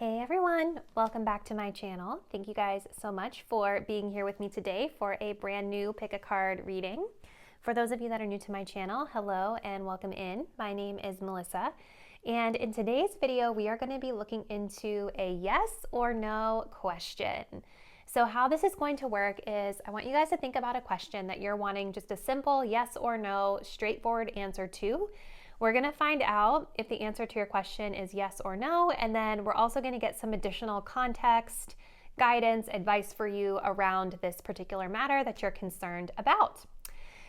Hey everyone, welcome back to my channel. Thank you guys so much for being here with me today for a brand new pick a card reading. For those of you that are new to my channel, hello and welcome in. My name is Melissa, and in today's video we are going to be looking into a yes or no question. So how this is going to work is I want you guys to think about a question that you're wanting just a simple yes or no straightforward answer to. We're going to find out if the answer to your question is yes or no, and then we're also going to get some additional context, guidance, advice for you around this particular matter that you're concerned about.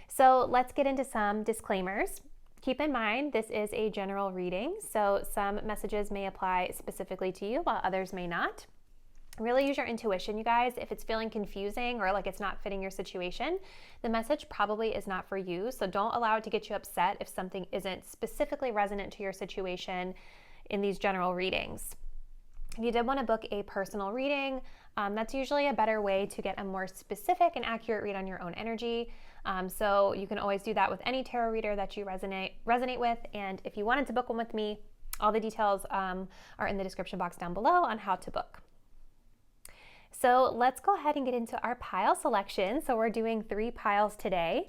So let's get into some disclaimers. Keep in mind, this is a general reading, so some messages may apply specifically to you while others may not. Really use your intuition, you guys. If it's feeling confusing or like it's not fitting your situation, the message probably is not for you. So don't allow it to get you upset if something isn't specifically resonant to your situation in these general readings. If you did want to book a personal reading, that's usually a better way to get a more specific and accurate read on your own energy. So you can always do that with any tarot reader that you resonate with. And if you wanted to book one with me, all the details are in the description box down below on how to book. So let's go ahead and get into our pile selection. So we're doing 3 piles today.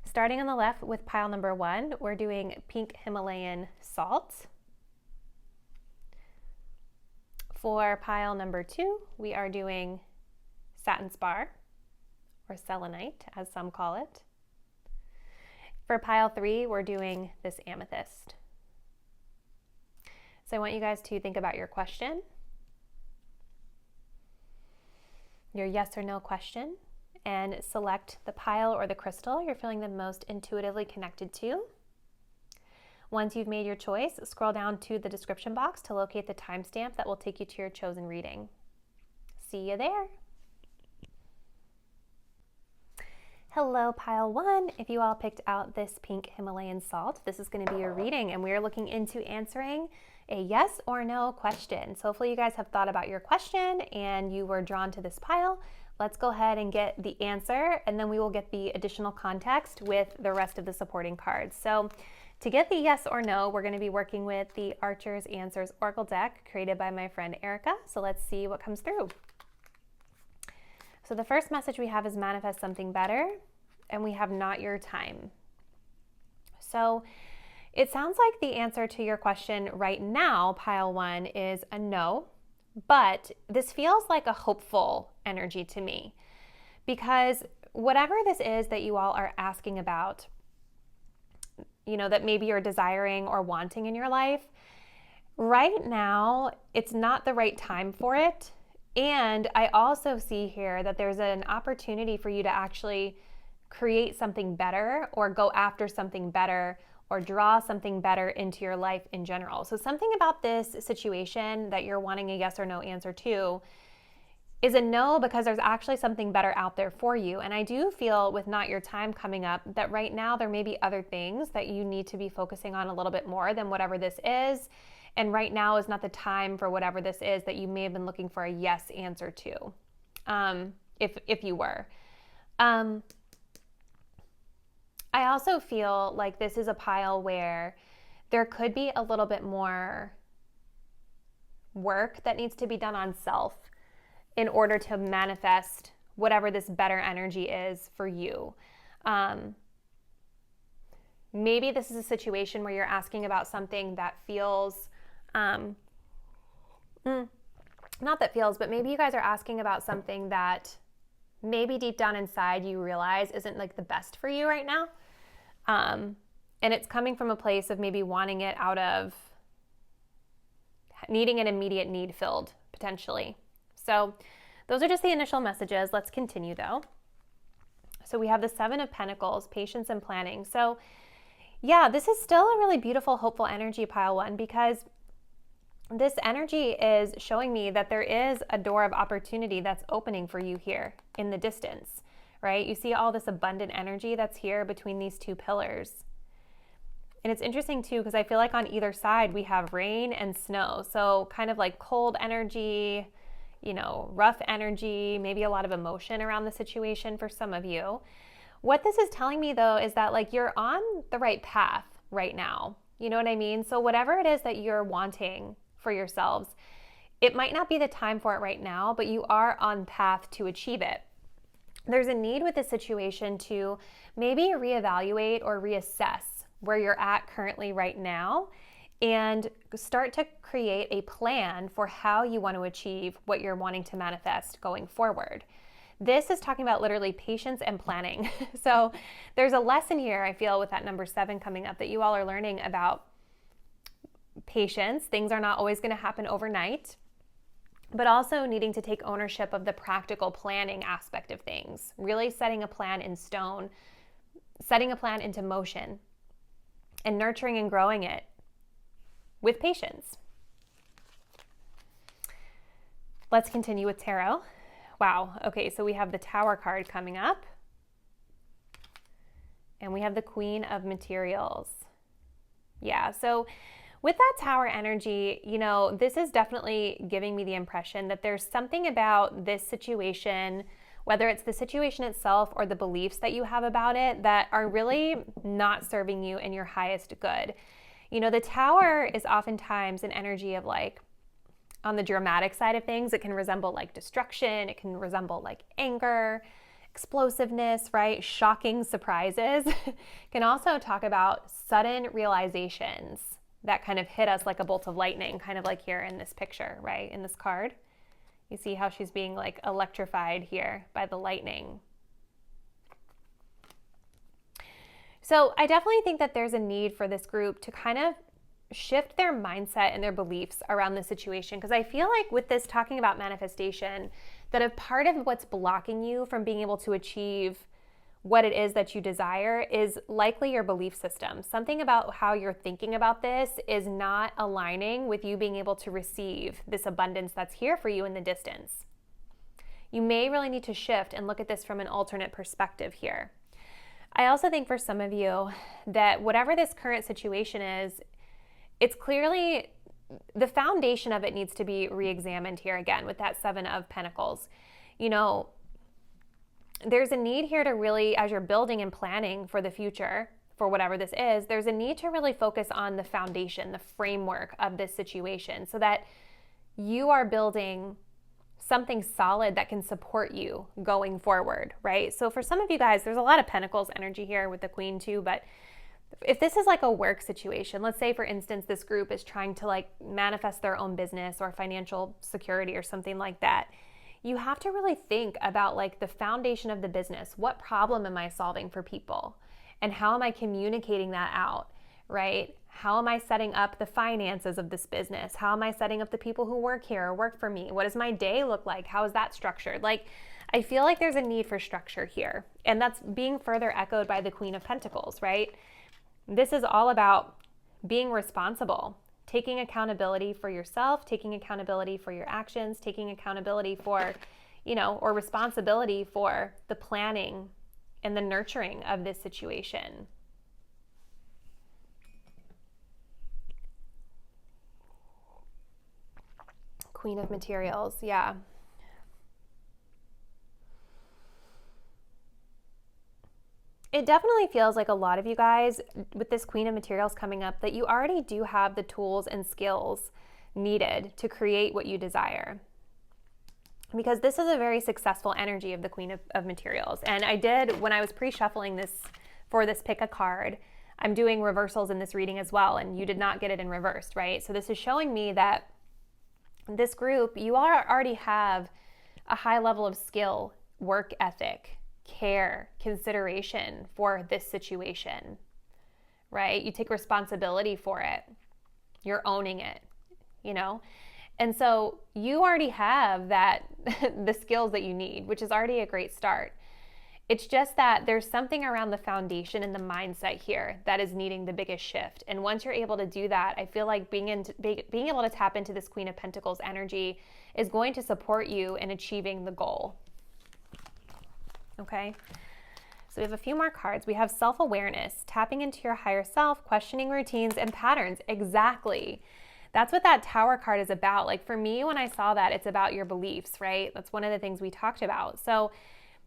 Starting on the left with pile number 1, we're doing pink Himalayan salt. For pile number 2, we are doing satin spar, or selenite, as some call it. For pile 3, we're doing this amethyst. So I want you guys to think about your question, your yes or no question, and select the pile or the crystal you're feeling the most intuitively connected to. Once you've made your choice, scroll down to the description box to locate the timestamp that will take you to your chosen reading. See you there. Hello, pile 1. If you all picked out this pink Himalayan salt, this is going to be your reading, and we are looking into answering a yes or no question. So hopefully you guys have thought about your question and you were drawn to this pile. Let's go ahead and get the answer, and then we will get the additional context with the rest of the supporting cards. So to get the yes or no, we're going to be working with the Archer's Answers Oracle deck created by my friend Erica. So let's see what comes through. So the first message we have is manifest something better, and we have not your time. So it sounds like the answer to your question right now, pile 1, is a no, but this feels like a hopeful energy to me, because whatever this is that you all are asking about, you know, that maybe you're desiring or wanting in your life, right now, it's not the right time for it. And I also see here that there's an opportunity for you to actually create something better or go after something better or draw something better into your life in general. So something about this situation that you're wanting a yes or no answer to is a no, because there's actually something better out there for you. And I do feel with not your time coming up that right now there may be other things that you need to be focusing on a little bit more than whatever this is. And right now is not the time for whatever this is that you may have been looking for a yes answer to, if you were. I also feel like this is a pile where there could be a little bit more work that needs to be done on self in order to manifest whatever this better energy is for you. Maybe this is a situation where you're asking about something that feels, not that feels, but maybe you guys are asking about something that maybe deep down inside you realize isn't like the best for you right now. And it's coming from a place of maybe wanting it out of needing an immediate need filled, potentially. So those are just the initial messages. Let's continue though. So we have the 7 of Pentacles, patience and planning. So yeah, this is still a really beautiful, hopeful energy, pile 1, because this energy is showing me that there is a door of opportunity that's opening for you here in the distance, right? You see all this abundant energy that's here between these 2 pillars. And it's interesting too, because I feel like on either side we have rain and snow. So kind of like cold energy, you know, rough energy, maybe a lot of emotion around the situation for some of you. What this is telling me though is that like you're on the right path right now. You know what I mean? So whatever it is that you're wanting for yourselves, it might not be the time for it right now, but you are on path to achieve it. There's a need with this situation to maybe reevaluate or reassess where you're at currently right now and start to create a plan for how you want to achieve what you're wanting to manifest going forward. This is talking about literally patience and planning. So there's a lesson here, I feel, with that number 7 coming up, that you all are learning about patience. Things are not always going to happen overnight, but also needing to take ownership of the practical planning aspect of things, really setting a plan in stone, setting a plan into motion, and nurturing and growing it with patience. Let's continue with tarot. Wow. Okay, so we have the Tower card coming up, and we have the Queen of Materials. Yeah, so with that Tower energy, you know, this is definitely giving me the impression that there's something about this situation, whether it's the situation itself or the beliefs that you have about it, that are really not serving you in your highest good. You know, the Tower is oftentimes an energy of like, on the dramatic side of things, it can resemble like destruction, it can resemble like anger, explosiveness, right? Shocking surprises. Can also talk about sudden realizations that kind of hit us like a bolt of lightning, kind of like here in this picture, right? In this card. You see how she's being like electrified here by the lightning. So I definitely think that there's a need for this group to kind of shift their mindset and their beliefs around the situation, because I feel like with this talking about manifestation, that a part of what's blocking you from being able to achieve what it is that you desire is likely your belief system. Something about how you're thinking about this is not aligning with you being able to receive this abundance that's here for you in the distance. You may really need to shift and look at this from an alternate perspective here. I also think for some of you that whatever this current situation is, it's clearly, the foundation of it needs to be re-examined here again with that 7 of Pentacles. You know, there's a need here to really, as you're building and planning for the future, for whatever this is, there's a need to really focus on the foundation, the framework of this situation, so that you are building something solid that can support you going forward, right? So for some of you guys, there's a lot of Pentacles energy here with the Queen too, but if this is like a work situation, let's say for instance, this group is trying to like manifest their own business or financial security or something like that, you have to really think about like the foundation of the business. What problem am I solving for people? And how am I communicating that out, right? How am I setting up the finances of this business? How am I setting up the people who work here or work for me? What does my day look like? How is that structured? Like, I feel like there's a need for structure here. And that's being further echoed by the Queen of Pentacles, right? This is all about being responsible, taking accountability for yourself, taking accountability for your actions, taking accountability for, you know, or responsibility for the planning and the nurturing of this situation. Queen of Materials, yeah. It definitely feels like a lot of you guys, with this Queen of Materials coming up, that you already do have the tools and skills needed to create what you desire. Because this is a very successful energy of the Queen of Materials. And I did, when I was pre-shuffling this for this pick a card, I'm doing reversals in this reading as well, and you did not get it in reversed, right? So this is showing me that this group, you already have a high level of skill, work ethic, care, consideration for this situation, right? You take responsibility for it. You're owning it, you know? And so you already have that, the skills that you need, which is already a great start. It's just that there's something around the foundation and the mindset here that is needing the biggest shift. And once you're able to do that, I feel like being able to tap into this Queen of Pentacles energy is going to support you in achieving the goal. Okay, so we have a few more cards. We have self-awareness, tapping into your higher self, questioning routines and patterns. Exactly. That's what that Tower card is about. Like for me, when I saw that, it's about your beliefs, right? That's one of the things we talked about. So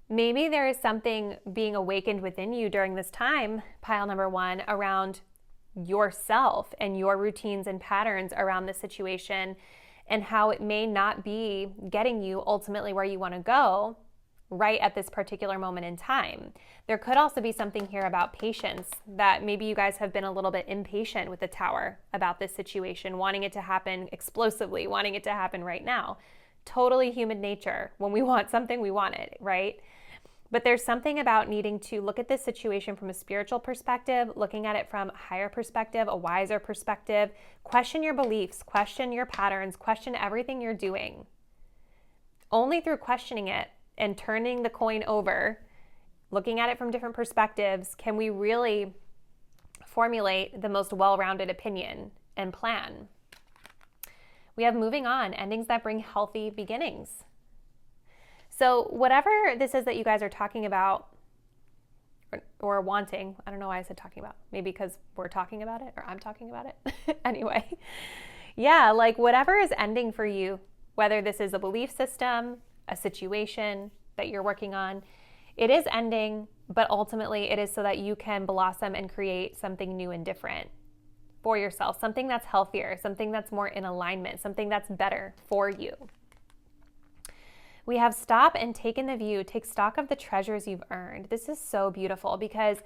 maybe there is something being awakened within you during this time, pile number 1, around yourself and your routines and patterns around the situation, and how it may not be getting you ultimately where you want to go right at this particular moment in time. There could also be something here about patience, that maybe you guys have been a little bit impatient with the Tower about this situation, wanting it to happen explosively, wanting it to happen right now. Totally human nature. When we want something, we want it, right? But there's something about needing to look at this situation from a spiritual perspective, looking at it from a higher perspective, a wiser perspective. Question your beliefs, question your patterns, question everything you're doing. Only through questioning it and turning the coin over, looking at it from different perspectives, can we really formulate the most well-rounded opinion and plan. We have moving on, endings that bring healthy beginnings. So whatever this is that you guys are talking about or wanting, I don't know why I said talking about, maybe because we're talking about it or I'm talking about it. Anyway, yeah, like whatever is ending for you, whether this is a belief system, a situation that you're working on, it is ending, but ultimately it is so that you can blossom and create something new and different for yourself, something that's healthier, something that's more in alignment, something that's better for you. We have stop and take in the view, take stock of the treasures you've earned. This is so beautiful because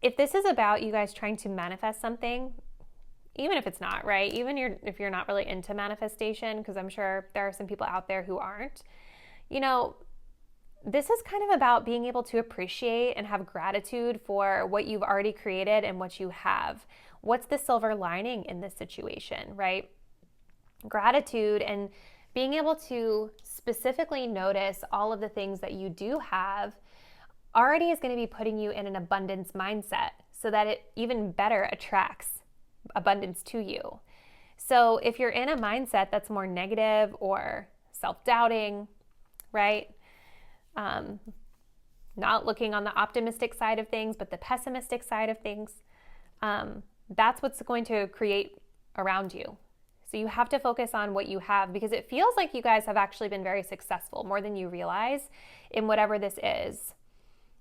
if this is about you guys trying to manifest something, even if it's not, right? Even if you're not really into manifestation, because I'm sure there are some people out there who aren't, you know, this is kind of about being able to appreciate and have gratitude for what you've already created and what you have. What's the silver lining in this situation, right? Gratitude and being able to specifically notice all of the things that you do have already is going to be putting you in an abundance mindset so that it even better attracts abundance to you. So if you're in a mindset that's more negative or self-doubting, right? Not looking on the optimistic side of things, but the pessimistic side of things, that's what's going to create around you. So you have to focus on what you have because it feels like you guys have actually been very successful, more than you realize, in whatever this is.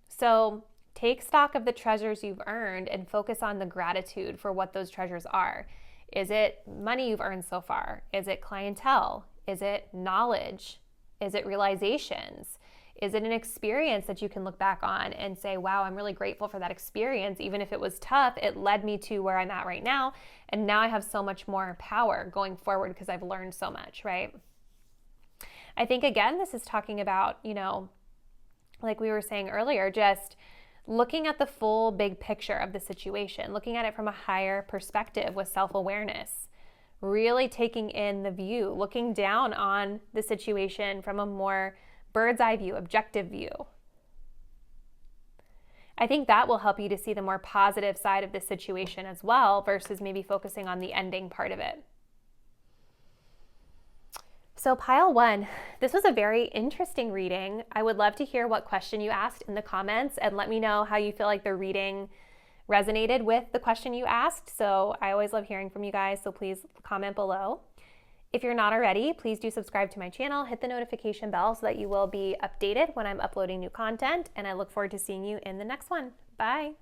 So take stock of the treasures you've earned and focus on the gratitude for what those treasures are. Is it money you've earned so far? Is it clientele? Is it knowledge? Is it realizations? Is it an experience that you can look back on and say, wow, I'm really grateful for that experience. Even if it was tough, it led me to where I'm at right now. And now I have so much more power going forward because I've learned so much, right? I think, again, this is talking about, you know, like we were saying earlier, just looking at the full big picture of the situation, looking at it from a higher perspective with self-awareness, really taking in the view, looking down on the situation from a more bird's eye view, objective view. I think that will help you to see the more positive side of the situation as well versus maybe focusing on the ending part of it. So pile one, this was a very interesting reading. I would love to hear what question you asked in the comments and let me know how you feel like the reading resonated with the question you asked. So I always love hearing from you guys, so please comment below. If you're not already, please do subscribe to my channel, hit the notification bell so that you will be updated when I'm uploading new content, and I look forward to seeing you in the next one. Bye.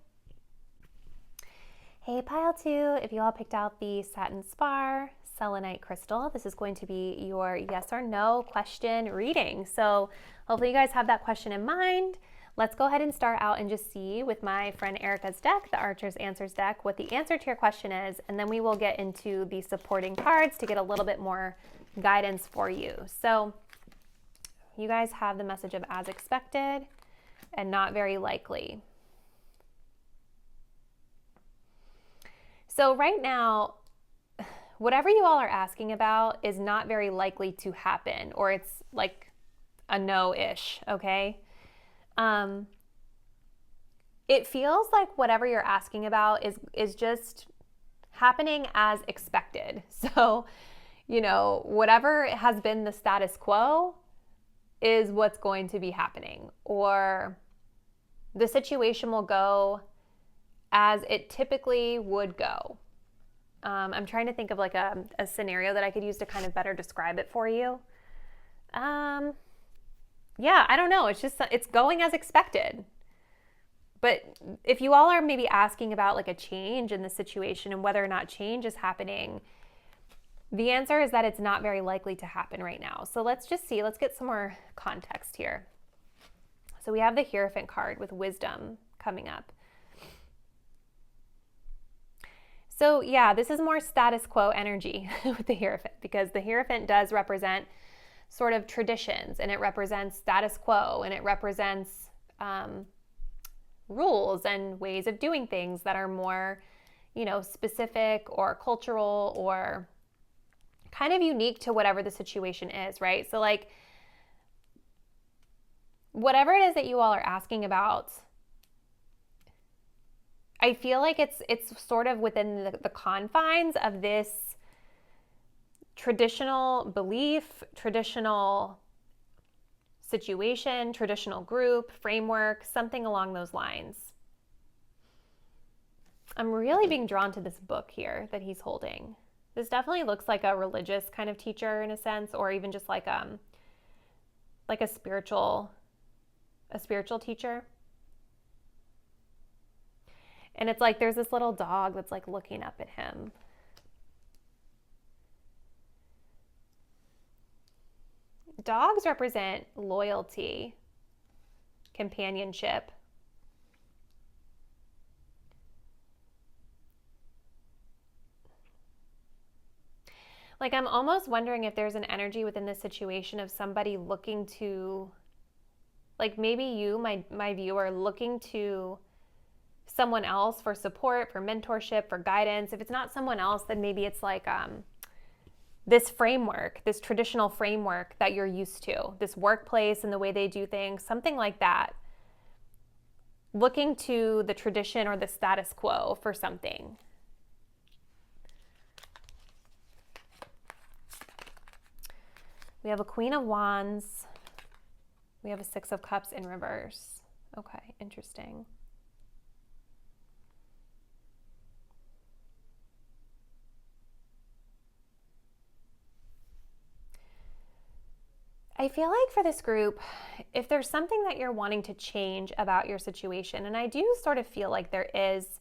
Hey, pile two, if you all picked out the Satin Spar Selenite crystal, this is going to be your yes or no question reading. So hopefully you guys have that question in mind. Let's go ahead and start out and just see with my friend Erica's deck, the Archer's Answers deck, what the answer to your question is, and then we will get into the supporting cards to get a little bit more guidance for you. So you guys have the message of as expected and not very likely. So right now, whatever you all are asking about is not very likely to happen, or it's like a no-ish, okay? It feels like whatever you're asking about is just happening as expected. So, you know, whatever has been the status quo is what's going to be happening, or the situation will go as it typically would go. I'm trying to think of like a scenario that I could use to kind of better describe it for you. Yeah, I don't know. It's going as expected. But if you all are maybe asking about like a change in the situation and whether or not change is happening, The answer is that it's not very likely to happen right now. So let's just see, let's get some more context here. So we have the Hierophant card with wisdom coming up. So yeah, this is more status quo energy with the Hierophant, because the Hierophant does represent sort of traditions, and it represents status quo, and it represents rules and ways of doing things that are more, you know, specific or cultural or kind of unique to whatever the situation is, right? So like, whatever it is that you all are asking about, I feel like it's sort of within the confines of this traditional belief, traditional situation, traditional group, framework, something along those lines. I'm really being drawn to this book here that he's holding. This definitely looks like a religious kind of teacher in a sense, or even just like a spiritual teacher. And it's like there's this little dog that's like looking up at him. Dogs represent loyalty, companionship. Like, I'm almost wondering if there's an energy within this situation of somebody looking to, like maybe you, my viewer, looking to someone else for support, for mentorship, for guidance. If it's not someone else, then maybe it's like this framework, this traditional framework that you're used to, this workplace and the way they do things, something like that. Looking to the tradition or the status quo for something. We have a Queen of Wands. We have a Six of Cups in reverse. Okay, interesting. I feel like for this group, if there's something that you're wanting to change about your situation, and I do sort of feel like there is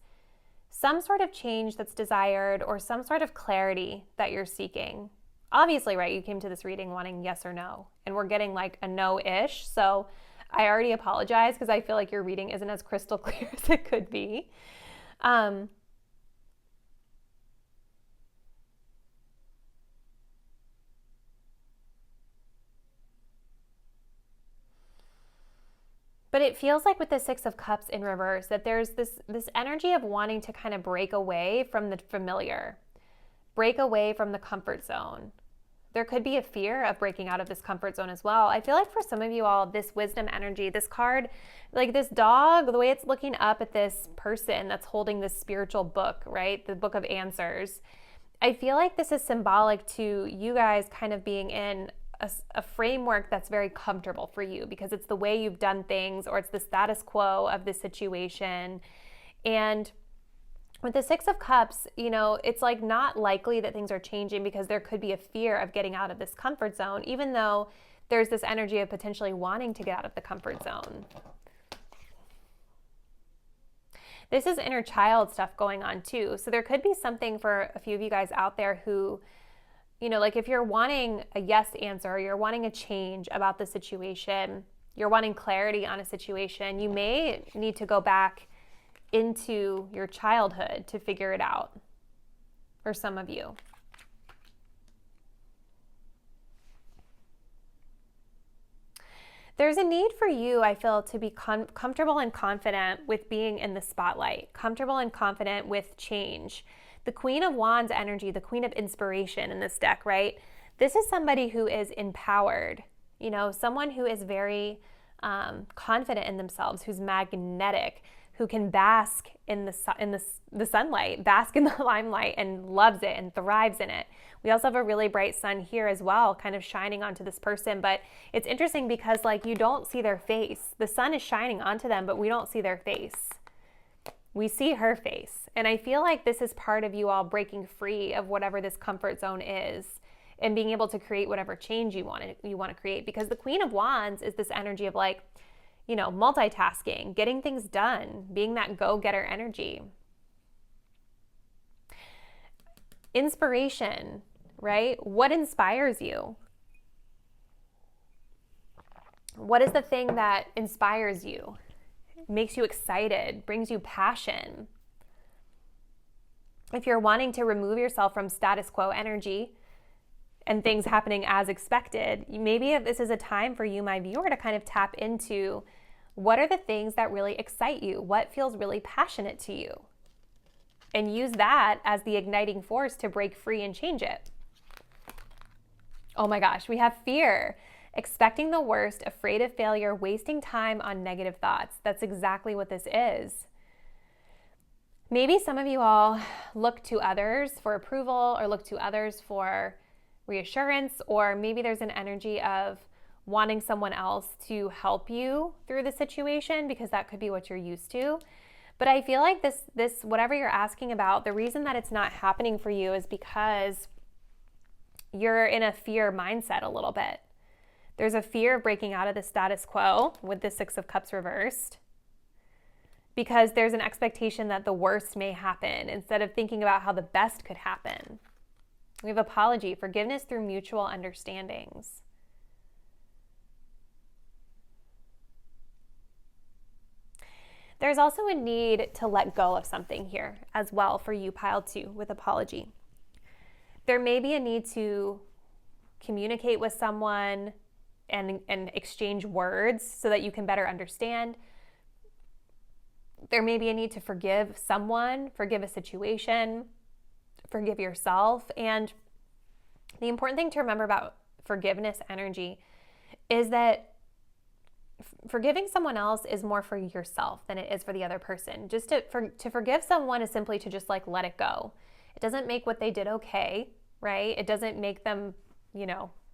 some sort of change that's desired or some sort of clarity that you're seeking. Obviously, right, you came to this reading wanting yes or no, and we're getting like a no-ish. So I already apologize because I feel like your reading isn't as crystal clear as it could be. But it feels like with the Six of Cups in reverse that there's this energy of wanting to kind of break away from the familiar, break away from the comfort zone. There could be a fear of breaking out of this comfort zone as well. I feel like for some of you all, this wisdom energy, this card, like this dog, the way it's looking up at this person that's holding this spiritual book, right? The book of answers. I feel like this is symbolic to you guys kind of being in a framework that's very comfortable for you because it's the way you've done things or it's the status quo of the situation. And with the Six of Cups, you know, it's like not likely that things are changing because there could be a fear of getting out of this comfort zone, even though there's this energy of potentially wanting to get out of the comfort zone. This is inner child stuff going on too. So there could be something for a few of you guys out there who, you know, like if you're wanting a yes answer, you're wanting a change about the situation, you're wanting clarity on a situation, you may need to go back into your childhood to figure it out for some of you. There's a need for you, I feel, to be comfortable and confident with being in the spotlight, comfortable and confident with change. The Queen of Wands energy, the Queen of Inspiration in this deck, right? This is somebody who is empowered, you know, someone who is very confident in themselves, who's magnetic, who can bask in the sunlight, bask in the limelight and loves it and thrives in it. We also have a really bright sun here as well, kind of shining onto this person. But it's interesting because like you don't see their face. The sun is shining onto them, but we don't see their face. We see her face. And I feel like this is part of you all breaking free of whatever this comfort zone is and being able to create whatever change you want to create. Because the Queen of Wands is this energy of like, you know, multitasking, getting things done, being that go-getter energy. Inspiration. right? What inspires you? What is the thing that inspires you, makes you excited, brings you passion? If you're wanting to remove yourself from status quo energy and things happening as expected, maybe this is a time for you, my viewer, to kind of tap into what are the things that really excite you? What feels really passionate to you? And use that as the igniting force to break free and change it. Oh my gosh, we have fear. Expecting the worst, afraid of failure, wasting time on negative thoughts. That's exactly what this is. Maybe some of you all look to others for approval or look to others for reassurance, or maybe there's an energy of wanting someone else to help you through the situation because that could be what you're used to. But I feel like this whatever you're asking about, the reason that it's not happening for you is because you're in a fear mindset a little bit. There's a fear of breaking out of the status quo with the Six of Cups reversed because there's an expectation that the worst may happen instead of thinking about how the best could happen. We have apology, forgiveness through mutual understandings. There's also a need to let go of something here as well for you, pile 2, with apology. There may be a need to communicate with someone and exchange words so that you can better understand. There may be a need to forgive someone, forgive a situation, forgive yourself. And the important thing to remember about forgiveness energy is that forgiving someone else is more for yourself than it is for the other person. Just to forgive someone is simply to just like let it go. It doesn't make what they did okay, right? It doesn't make them,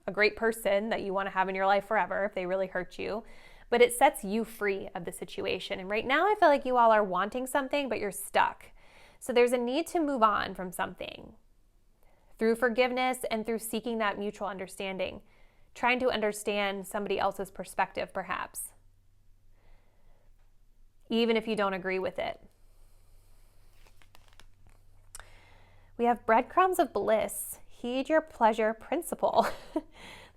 a great person that you want to have in your life forever if they really hurt you. But it sets you free of the situation. And right now I feel like you all are wanting something, but you're stuck. So there's a need to move on from something through forgiveness and through seeking that mutual understanding, trying to understand somebody else's perspective perhaps, even if you don't agree with it. We have breadcrumbs of bliss. Heed your pleasure principle.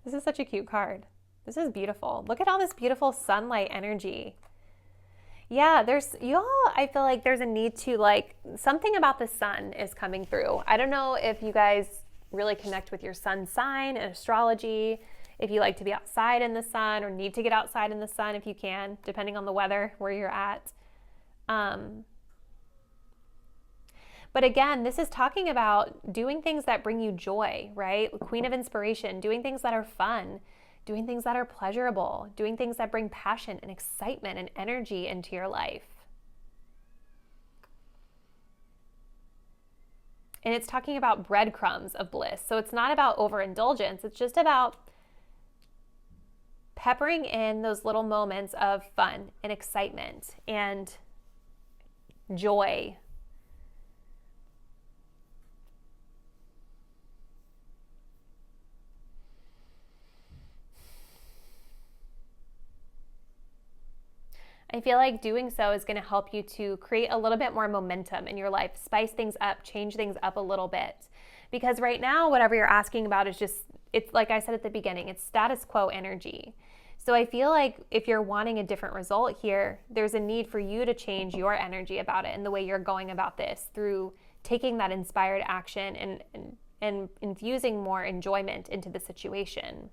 This is such a cute card. This is beautiful. Look at all this beautiful sunlight energy. Yeah, I feel like there's a need to something about the sun is coming through. I don't know if you guys really connect with your sun sign and astrology, if you like to be outside in the sun or need to get outside in the sun if you can, depending on the weather where you're at. But again, this is talking about doing things that bring you joy, right? Queen of Inspiration, doing things that are fun, doing things that are pleasurable, doing things that bring passion and excitement and energy into your life. And it's talking about breadcrumbs of bliss. So it's not about overindulgence. It's just about peppering in those little moments of fun and excitement and joy. I feel like doing so is going to help you to create a little bit more momentum in your life, spice things up, change things up a little bit. Because right now, whatever you're asking about is it's like I said at the beginning, it's status quo energy. So I feel like if you're wanting a different result here, there's a need for you to change your energy about it and the way you're going about this through taking that inspired action and infusing more enjoyment into the situation.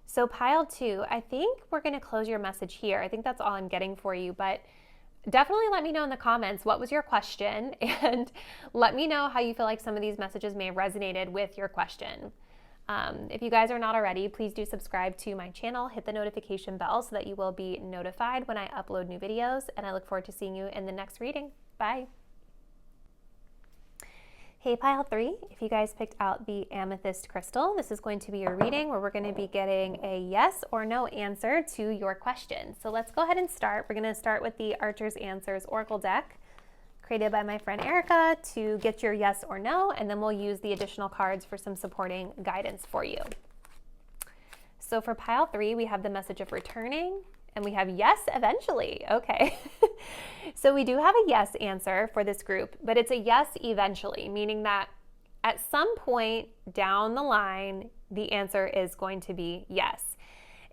So pile 2, I think we're going to close your message here. I think that's all I'm getting for you, but definitely let me know in the comments what was your question and let me know how you feel like some of these messages may have resonated with your question. If you guys are not already, please do subscribe to my channel, hit the notification bell so that you will be notified when I upload new videos, and I look forward to seeing you in the next reading. Bye. Hey pile 3, if you guys picked out the Amethyst crystal, this is going to be your reading where we're going to be getting a yes or no answer to your question. So let's go ahead and start. We're going to start with the Archer's Answers Oracle deck created by my friend Erica to get your yes or no, and then we'll use the additional cards for some supporting guidance for you. So for pile 3, we have the message of returning And we have yes, eventually. Okay. So we do have a yes answer for this group, but it's a yes eventually, meaning that at some point down the line, the answer is going to be yes.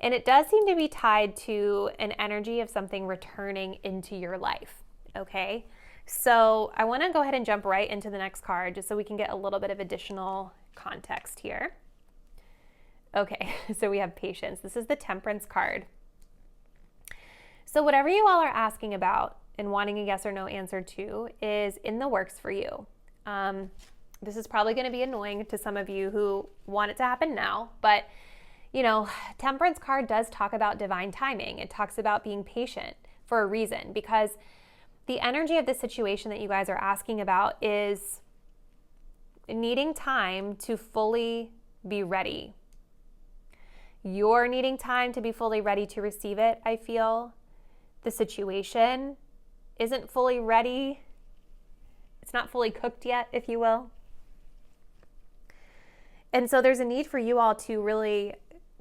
And it does seem to be tied to an energy of something returning into your life. Okay. So I want to go ahead and jump right into the next card just so we can get a little bit of additional context here. Okay. So we have patience. This is the Temperance card. So whatever you all are asking about and wanting a yes or no answer to is in the works for you. This is probably going to be annoying to some of you who want it to happen now, but you know, Temperance card does talk about divine timing. It talks about being patient for a reason, because the energy of the situation that you guys are asking about is needing time to fully be ready. You're needing time to be fully ready to receive it, I feel. The situation isn't fully ready. It's not fully cooked yet, if you will. And so there's a need for you all to really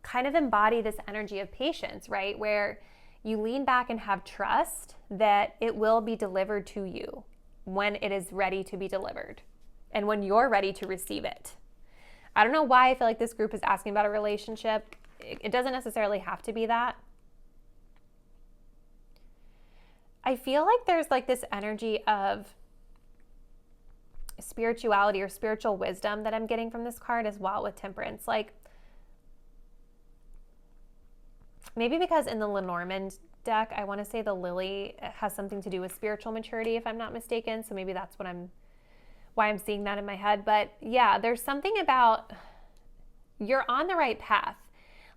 kind of embody this energy of patience, right? Where you lean back and have trust that it will be delivered to you when it is ready to be delivered and when you're ready to receive it. I don't know why I feel like this group is asking about a relationship. It doesn't necessarily have to be that. I feel like there's like this energy of spirituality or spiritual wisdom that I'm getting from this card as well with Temperance. Like maybe because in the Lenormand deck, I want to say the lily has something to do with spiritual maturity, if I'm not mistaken. So maybe that's why I'm seeing that in my head. But yeah, there's something about you're on the right path.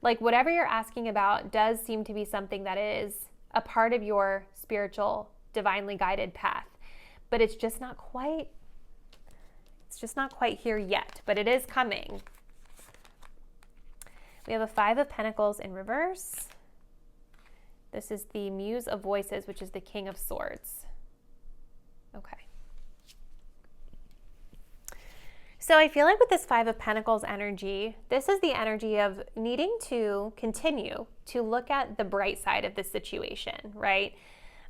Like whatever you're asking about does seem to be something that is a part of your spiritual, divinely guided path, but it's just not quite here yet, but it is coming. We have a 5 of Pentacles in reverse. This is the Muse of Voices, which is the King of Swords. Okay. So I feel like with this 5 of Pentacles energy, this is the energy of needing to continue to look at the bright side of the situation, right?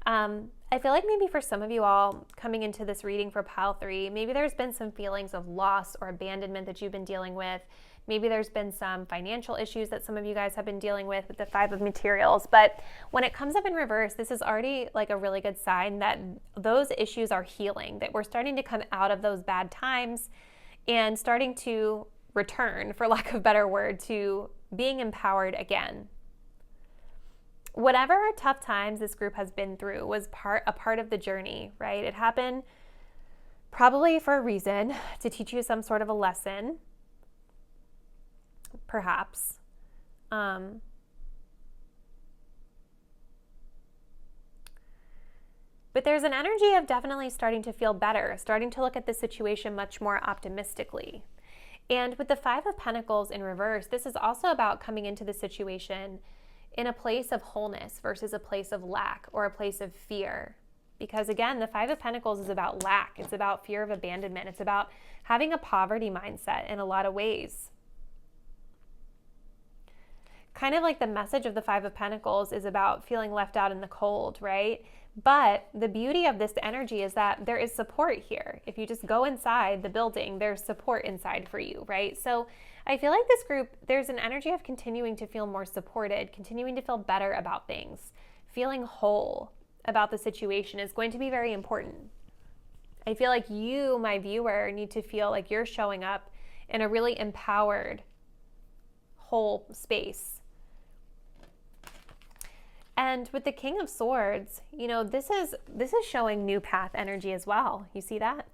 I feel like maybe for some of you all coming into this reading for pile 3, maybe there's been some feelings of loss or abandonment that you've been dealing with. Maybe there's been some financial issues that some of you guys have been dealing with the 5 of Materials. But when it comes up in reverse, this is already like a really good sign that those issues are healing, that we're starting to come out of those bad times and starting to return, for lack of a better word, to being empowered again. Whatever tough times this group has been through was a part of the journey, right? It happened probably for a reason, to teach you some sort of a lesson, perhaps. But there's an energy of definitely starting to feel better, starting to look at the situation much more optimistically. And with the 5 of Pentacles in reverse, this is also about coming into the situation in a place of wholeness versus a place of lack or a place of fear. Because again, the 5 of Pentacles is about lack. It's about fear of abandonment. It's about having a poverty mindset in a lot of ways. Kind of like the message of the 5 of Pentacles is about feeling left out in the cold, right? But the beauty of this energy is that there is support here. If you just go inside the building, there's support inside for you, right? So I feel like this group, there's an energy of continuing to feel more supported, continuing to feel better about things, feeling whole about the situation is going to be very important. I feel like you, my viewer, need to feel like you're showing up in a really empowered, whole space. And with the King of Swords, you know, this is showing new path energy as well. You see that?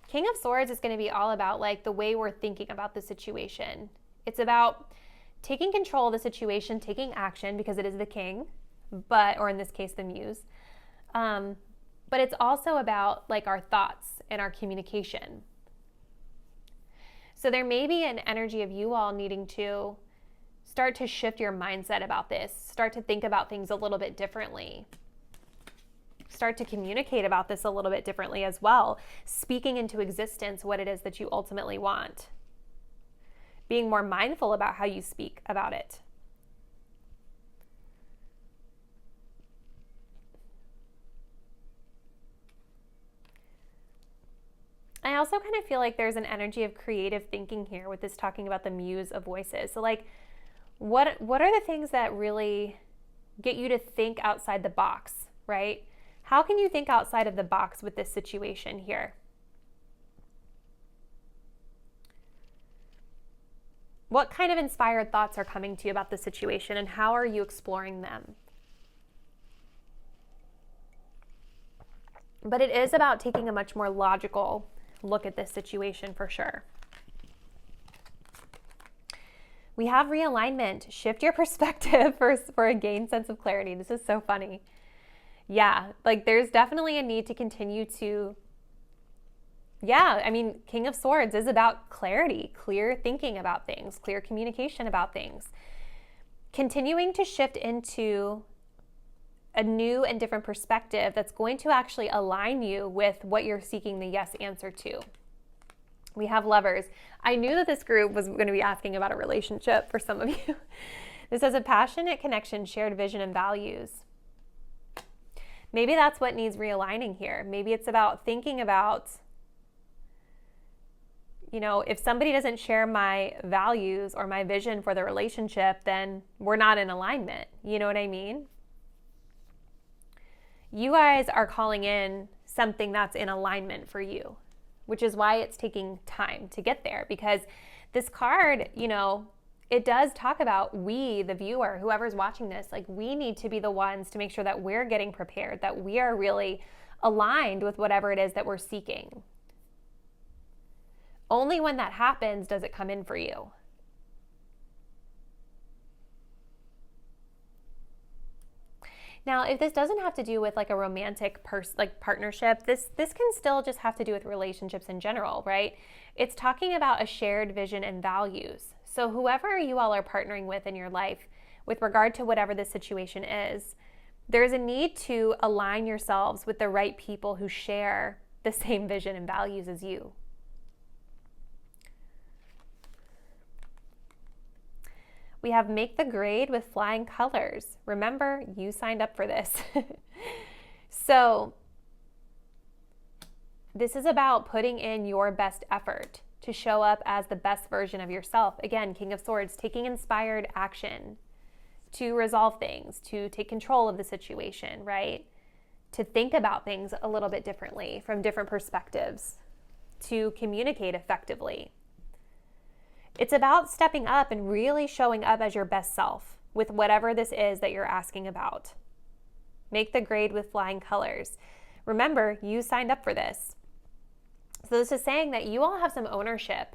King of Swords is going to be all about like the way we're thinking about the situation. It's about taking control of the situation, taking action because it is the king, or in this case, the muse. But it's also about like our thoughts and our communication. So there may be an energy of you all needing to start to shift your mindset about this, start to think about things a little bit differently, start to communicate about this a little bit differently as well, speaking into existence what it is that you ultimately want, being more mindful about how you speak about it. also kind of feel like there's an energy of creative thinking here with this talking about the muse of voices. So like, what are the things that really get you to think outside the box, right? How can you think outside of the box with this situation here? What kind of inspired thoughts are coming to you about the situation, and how are you exploring them? But it is about taking a much more logical look at this situation for sure. We have realignment. Shift your perspective for a gained sense of clarity. This is so funny. Yeah, like there's definitely a need to continue to, I mean, King of Swords is about clarity, clear thinking about things, clear communication about things. Continuing to shift into a new and different perspective that's going to actually align you with what you're seeking the yes answer to. We have Lovers. I knew that this group was going to be asking about a relationship for some of you. This has a passionate connection, shared vision, and values. Maybe that's what needs realigning here. Maybe it's about thinking about, if somebody doesn't share my values or my vision for the relationship, then we're not in alignment. You know what I mean? You guys are calling in something that's in alignment for you, which is why it's taking time to get there, because this card, it does talk about we, the viewer, whoever's watching this, like we need to be the ones to make sure that we're getting prepared, that we are really aligned with whatever it is that we're seeking. Only when that happens does it come in for you. Now, if this doesn't have to do with like a romantic partnership, this can still just have to do with relationships in general, right? It's talking about a shared vision and values. So whoever you all are partnering with in your life, with regard to whatever the situation is, there's a need to align yourselves with the right people who share the same vision and values as you. We have Make the Grade with Flying Colors. Remember, you signed up for this. So this is about putting in your best effort to show up as the best version of yourself. Again, King of Swords, taking inspired action to resolve things, to take control of the situation, right? To think about things a little bit differently from different perspectives, to communicate effectively. It's about stepping up and really showing up as your best self with whatever this is that you're asking about. Make the grade with flying colors. Remember, you signed up for this. So this is saying that you all have some ownership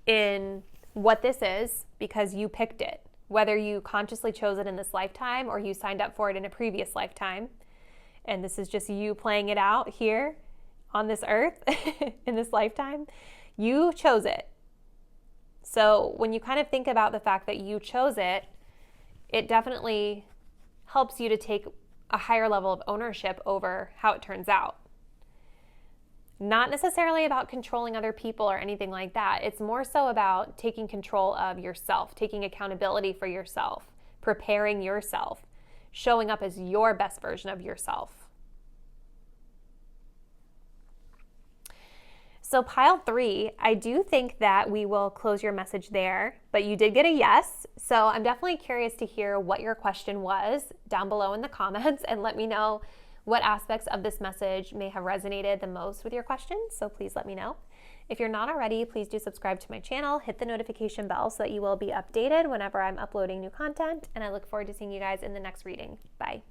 in what this is because you picked it, whether you consciously chose it in this lifetime or you signed up for it in a previous lifetime. And this is just you playing it out here on this earth in this lifetime. You chose it. So when you kind of think about the fact that you chose it, it definitely helps you to take a higher level of ownership over how it turns out. Not necessarily about controlling other people or anything like that. It's more so about taking control of yourself, taking accountability for yourself, preparing yourself, showing up as your best version of yourself. So pile 3, I do think that we will close your message there, but you did get a yes. So I'm definitely curious to hear what your question was down below in the comments, and let me know what aspects of this message may have resonated the most with your question. So please let me know. If you're not already, please do subscribe to my channel, hit the notification bell so that you will be updated whenever I'm uploading new content, and I look forward to seeing you guys in the next reading. Bye.